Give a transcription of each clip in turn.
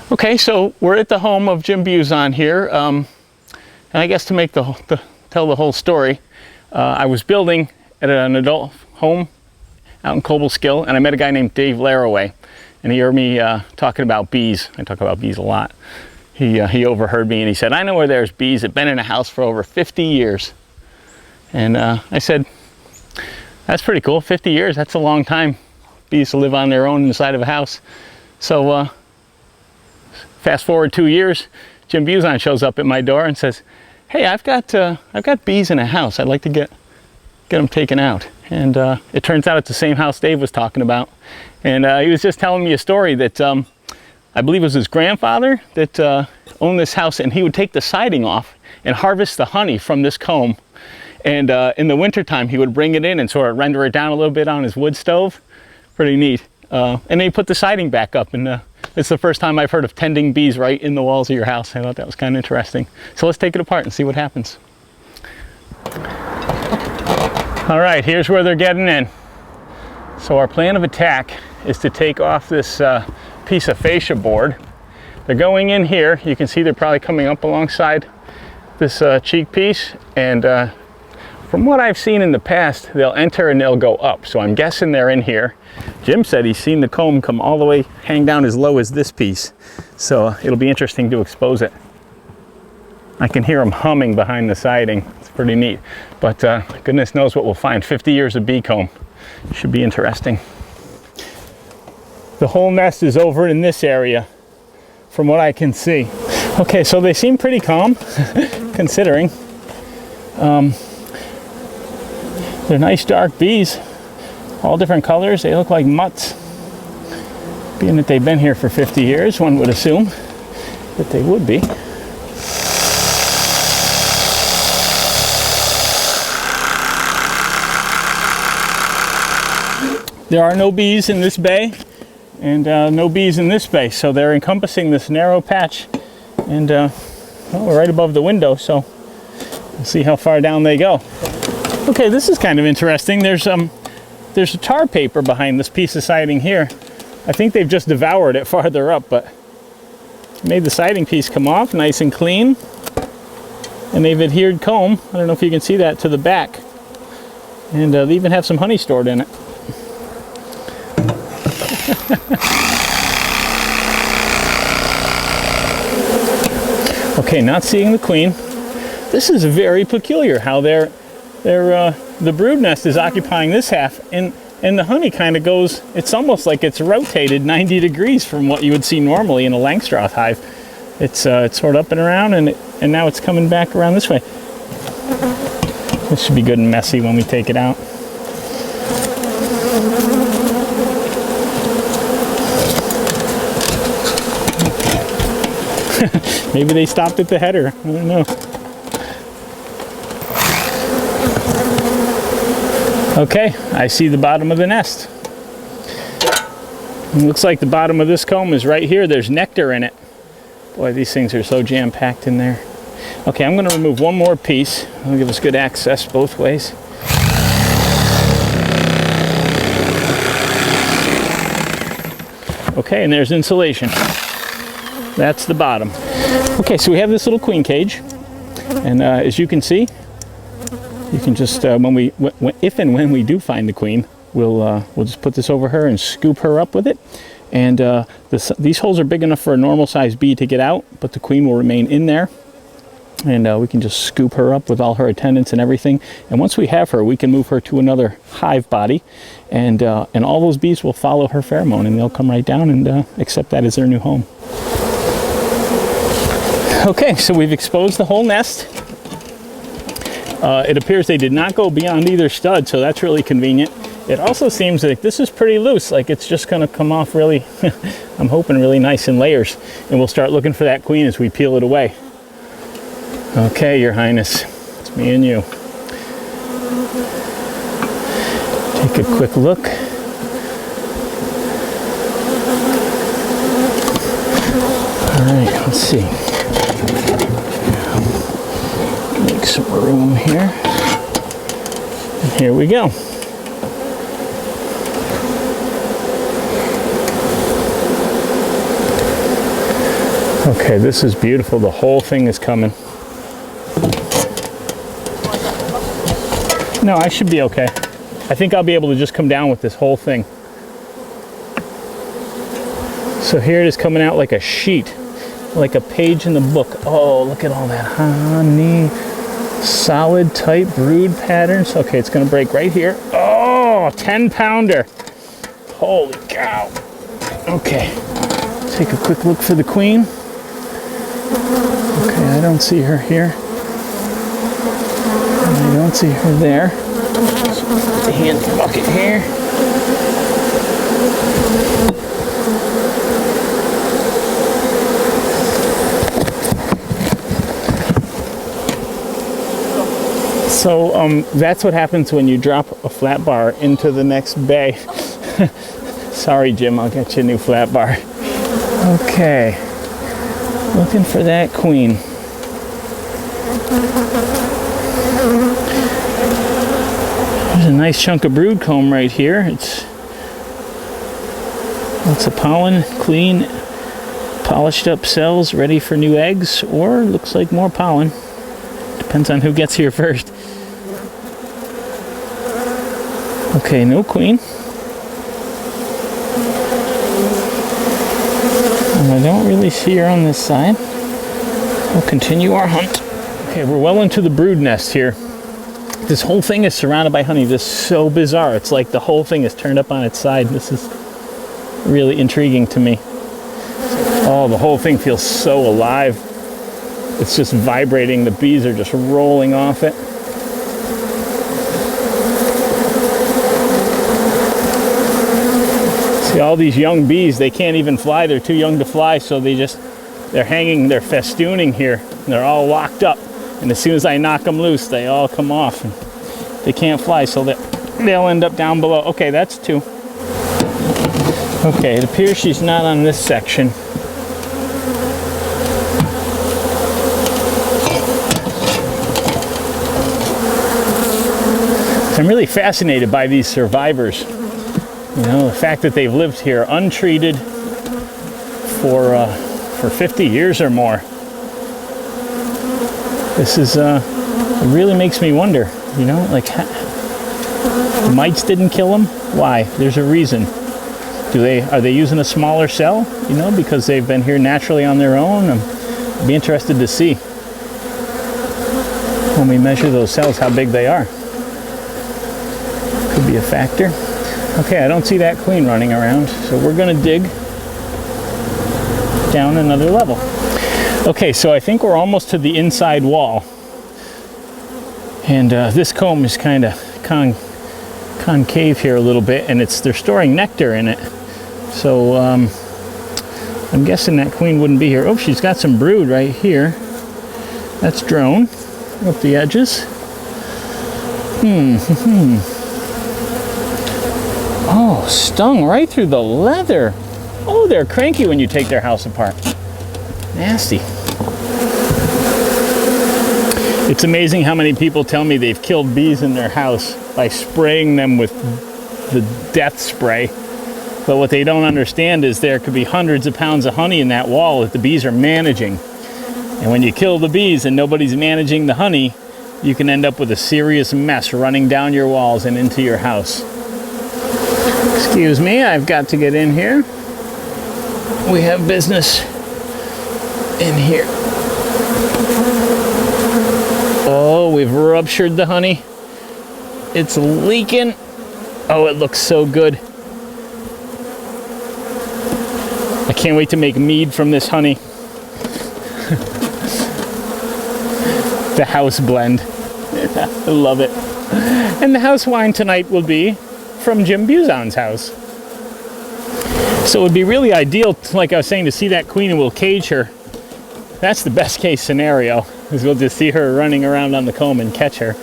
Okay, so we're at the home of Jim Buzon here, and I guess to make tell the whole story, I was building at an adult home out in Cobleskill, and I met a guy named Dave Laraway, and he heard me talking about bees. I talk about bees a lot. He overheard me and he said, "I know where there's bees that have been in a house for over 50 years." And I said, "That's pretty cool, 50 years, that's a long time. Bees to live on their own inside of a house." So fast forward 2 years, Jim Buzon shows up at my door and says, "Hey, I've got bees in a house. I'd like to get them taken out." And it turns out it's the same house Dave was talking about. And he was just telling me a story that I believe it was his grandfather that owned this house, and he would take the siding off and harvest the honey from this comb. And in the wintertime, he would bring it in and sort of render it down a little bit on his wood stove. Pretty neat. And then he put the siding back up, and it's the first time I've heard of tending bees right in the walls of your house. I thought that was kind of interesting. So let's take it apart and see what happens. All right, here's where they're getting in. So our plan of attack is to take off this piece of fascia board. They're going in here. You can see they're probably coming up alongside this cheek piece, and from what I've seen in the past, they'll enter and they'll go up. So I'm guessing they're in here. Jim said he's seen the comb come all the way, hang down as low as this piece. So it'll be interesting to expose it. I can hear them humming behind the siding. It's pretty neat. But goodness knows what we'll find. 50 years of bee comb. Should be interesting. The whole nest is over in this area, from what I can see. Okay, so they seem pretty calm, considering. They're nice dark bees, all different colors. They look like mutts. Being that they've been here for 50 years, one would assume that they would be. There are no bees in this bay, and no bees in this bay, so they're encompassing this narrow patch, and well, we're right above the window, so we'll see how far down they go. Okay, this is kind of interesting. There's a tar paper behind this piece of siding here. I think they've just devoured it farther up, but made the siding piece come off nice and clean, and they've adhered comb, I don't know if you can see that, to the back, and they even have some honey stored in it. Okay, not seeing the queen. This is very peculiar how the brood nest is occupying this half, and the honey kind of goes, it's almost like it's rotated 90 degrees from what you would see normally in a Langstroth hive. It's sort of up and around, and now it's coming back around this way. This should be good and messy when we take it out. Maybe they stopped at the header. I don't know. Okay, I see the bottom of the nest. It looks like the bottom of this comb is right here. There's nectar in it. Boy, these things are so jam-packed in there. Okay, I'm going to remove one more piece. It'll give us good access both ways. Okay, and there's insulation. That's the bottom. Okay, so we have this little queen cage, and as you can see, you can just if and when we do find the queen, we'll just put this over her and scoop her up with it. And these holes are big enough for a normal-sized bee to get out, but the queen will remain in there, and we can just scoop her up with all her attendants and everything. And once we have her, we can move her to another hive body, and all those bees will follow her pheromone, and they'll come right down and accept that as their new home. Okay, so we've exposed the whole nest. It appears they did not go beyond either stud, so that's really convenient. It also seems like this is pretty loose, like it's just going to come off really, I'm hoping really nice in layers. And we'll start looking for that queen as we peel it away. Okay, Your Highness, it's me and you. Take a quick look. All right, let's see. Make some room here. And here we go. Okay, this is beautiful. The whole thing is coming. No, I should be okay. I think I'll be able to just come down with this whole thing. So here it is coming out like a sheet, like a page in the book. Oh, look at all that honey. Solid, tight brood patterns. Okay, it's gonna break right here. Oh, 10-pounder. Holy cow. Okay, take a quick look for the queen. Okay, I don't see her here. I don't see her there. So put the hand bucket here. So that's what happens when you drop a flat bar into the next bay. Sorry, Jim, I'll get you a new flat bar. Okay, looking for that queen. There's a nice chunk of brood comb right here. It's lots of pollen, clean, polished up cells ready for new eggs, or looks like more pollen. Depends on who gets here first. Okay, no queen. And I don't really see her on this side. We'll continue our hunt. Okay, we're well into the brood nest here. This whole thing is surrounded by honey. This is so bizarre. It's like the whole thing is turned up on its side. This is really intriguing to me. Oh, the whole thing feels so alive. It's just vibrating. The bees are just rolling off it. See, all these young bees, they can't even fly. They're too young to fly, so they're hanging, they're festooning here. And they're all locked up. And as soon as I knock them loose, they all come off. And they can't fly, so they'll end up down below. Okay, that's two. Okay, it appears she's not on this section. I'm really fascinated by these survivors. You know, the fact that they've lived here untreated for 50 years or more. This is, it really makes me wonder, you know, like, the mites didn't kill them? Why? There's a reason. Are they using a smaller cell, you know, because they've been here naturally on their own? I'd be interested to see when we measure those cells how big they are. Could be a factor. Okay, I don't see that queen running around, so we're gonna dig down another level. Okay, so I think we're almost to the inside wall. And this comb is kind of concave here a little bit, and they're storing nectar in it. So I'm guessing that queen wouldn't be here. Oh, she's got some brood right here. That's drone up the edges. Oh, stung right through the leather. Oh, they're cranky when you take their house apart. Nasty. It's amazing how many people tell me they've killed bees in their house by spraying them with the death spray. But what they don't understand is there could be hundreds of pounds of honey in that wall that the bees are managing. And when you kill the bees and nobody's managing the honey, you can end up with a serious mess running down your walls and into your house. Excuse me, I've got to get in here. We have business in here. Oh, we've ruptured the honey. It's leaking. Oh, it looks so good. I can't wait to make mead from this honey. The house blend. I love it. And the house wine tonight will be from Jim Buzon's house. So it would be really ideal, like I was saying, to see that queen and we'll cage her. That's the best case scenario, is we'll just see her running around on the comb and catch her.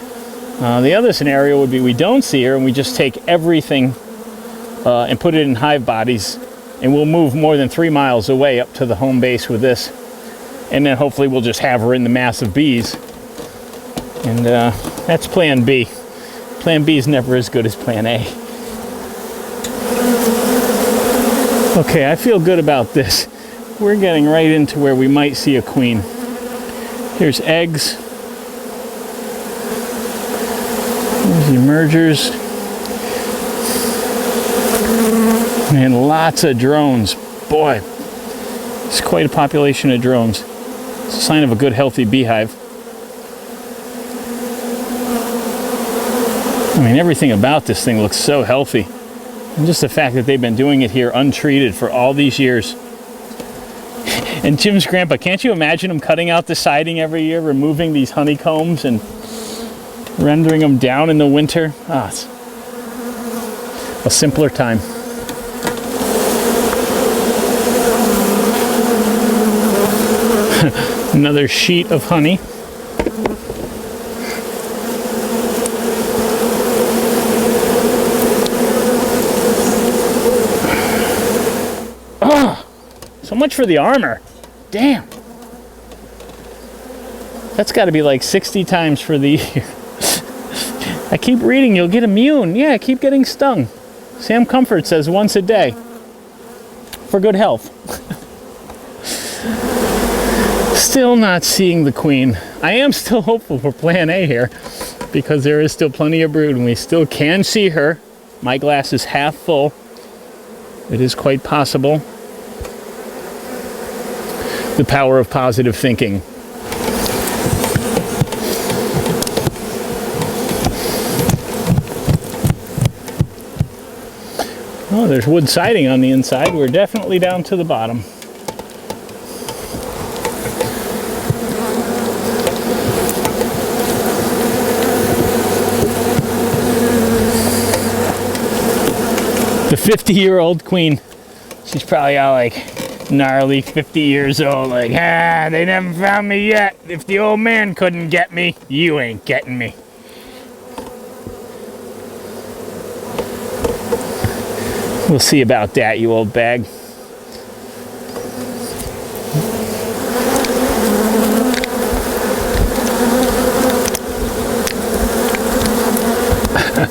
The other scenario would be we don't see her and we just take everything and put it in hive bodies, and we'll move more than 3 miles away up to the home base with this. And then hopefully we'll just have her in the mass of bees. And that's plan B. Plan B is never as good as plan A. Okay, I feel good about this. we're getting right into where we might see a queen. Here's eggs. There's the emergers. And lots of drones. Boy, it's quite a population of drones. It's a sign of a good, healthy beehive. I mean, everything about this thing looks so healthy. And just the fact that they've been doing it here untreated for all these years. And Jim's grandpa, can't you imagine him cutting out the siding every year, removing these honeycombs and rendering them down in the winter? Ah, it's a simpler time. Another sheet of honey. Oh, so much for the armor. Damn. That's got to be like 60 times for the year. I keep reading, you'll get immune. Yeah, keep getting stung. Sam Comfort says once a day for good health. Still not seeing the queen. I am still hopeful for plan A here because there is still plenty of brood and we still can see her. My glass is half full. It is quite possible. The power of positive thinking. Oh, there's wood siding on the inside. We're definitely down to the bottom. The 50-year-old queen. She's probably all like gnarly 50 years old, like, ah, they never found me yet. If the old man couldn't get me, you ain't getting me. We'll see about that, you old bag.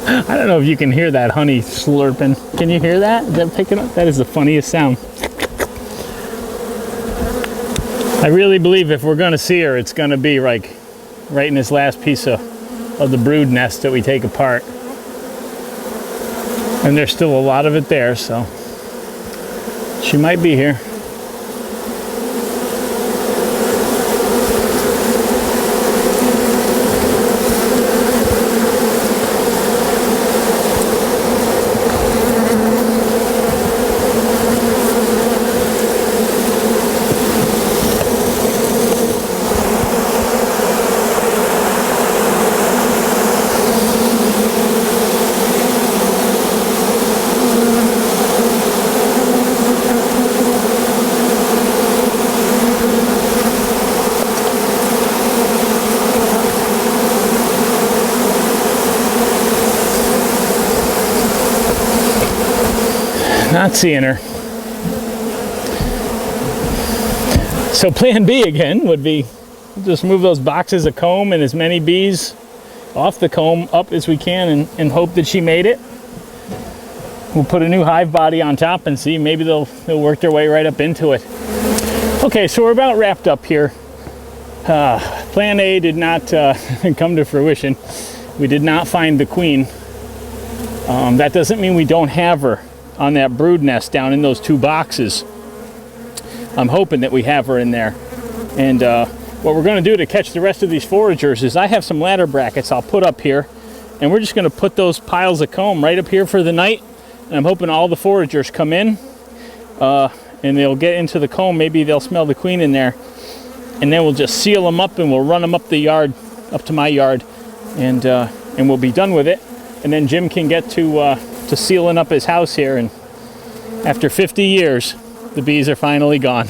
I don't know if you can hear that honey slurping. Can you hear that? Is that picking up? That is the funniest sound. I really believe if we're going to see her, it's going to be like right in this last piece of the brood nest that we take apart. And there's still a lot of it there, so she might be here. Not seeing her. So plan B again would be just move those boxes of comb and as many bees off the comb up as we can and hope that she made it. We'll put a new hive body on top and see, maybe they'll work their way right up into it. Okay, so we're about wrapped up here. Plan A did not come to fruition. We did not find the queen. That doesn't mean we don't have her on that brood nest down in those two boxes. I'm hoping that we have her in there. And what we're going to do to catch the rest of these foragers is I have some ladder brackets I'll put up here, and we're just going to put those piles of comb right up here for the night. And I'm hoping all the foragers come in and they'll get into the comb. Maybe they'll smell the queen in there, and then we'll just seal them up and we'll run them up the yard, up to my yard, and we'll be done with it. And then Jim can get to sealing up his house here, and after 50 years, the bees are finally gone.